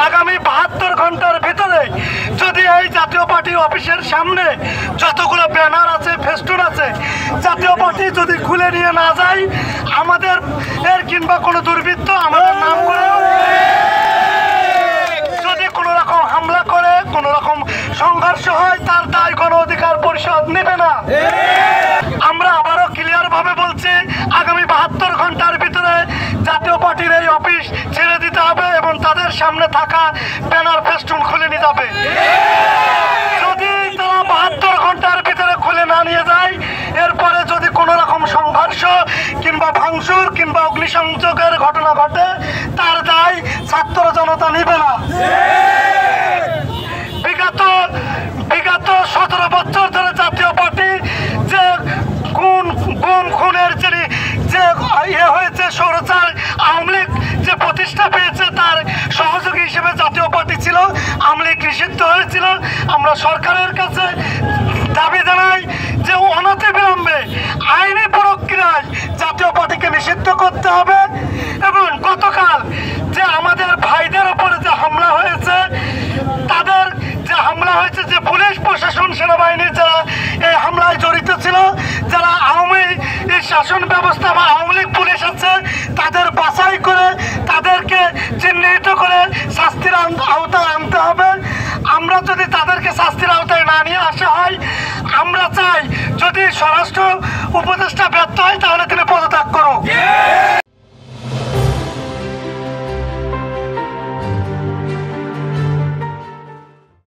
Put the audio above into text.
আগামী 72 ঘন্টার ভিতরে যদি এই জাতীয় পার্টি অফিসের সামনে যতগুলো ব্যানার আছে, ফেস্টুন আছে, জাতীয় পার্টি যদি খুলে নিয়ে না যায়, আমাদের কিংবা কোনো দুর্বৃত্ত আমাদের নাম করে যদি কোনো রকম হামলা করে, কোনো রকম সংঘর্ষ হয়, তার দায় গণ অধিকার পরিষদ নেবে না। আমরা আবারও ক্লিয়ার ভাবে বলছি, আগামী 72 ঘন্টার ভিতরে জাতীয় পার্টির এই অফিস ছেড়ে দিতে হবে এবং তাদের সামনে থাকা ব্যানার ফেস্টুন খুলে নিয়ে যাবে। যদি তারা 72 ঘন্টার ভিতরে খুলে না নিয়ে যায়, এরপরে যদি কোনো রকম সংঘর্ষ কিংবা ভাঙচুর কিংবা অগ্নিসংযোগের ঘটনা ঘটে, তার দায় ছাত্র জনতা নিবে না। বিগত 17 বছর ধরে জাতীয় পার্টি যে খুনের যে হয়েছে, স্বৈরাচার আওয়ামী লীগ যে প্রতিষ্ঠা পেয়েছে, তার সহযোগী হিসেবে জাতীয় পার্টি ছিল। আওয়ামী লীগ নিষিদ্ধ হয়েছিল। আমরা সরকারের কাছে দাবি জানাই যে অনতিবিলম্বে আইনি প্রক্রিয়ায় জাতীয় পার্টিকে নিষিদ্ধ করতে হবে। এবং গতকাল যে আমাদের ভাইদের উপরে যে হামলা হয়েছে, তাদের যে হামলা হয়েছে, যে পুলিশ প্রশাসন সেনাবাহিনীর যারা এই হামলায় জড়িত ছিল, যারা আওয়ামী শাসন ব্যবস্থা বা আওয়ামী লীগ পুলিশ আছে, তাদের বাছাই করে তাদেরকে চিহ্নিত করে শাস্তির আওতায় আনতে হবে। আমরা যদি তাদেরকে শাস্তির আওতায় না নিয়ে আসা হয়, আমরা চাই যদি স্বরাষ্ট্র উপদেষ্টা ব্যর্থ হয় তাহলে তিনি পদত্যাগ করুক।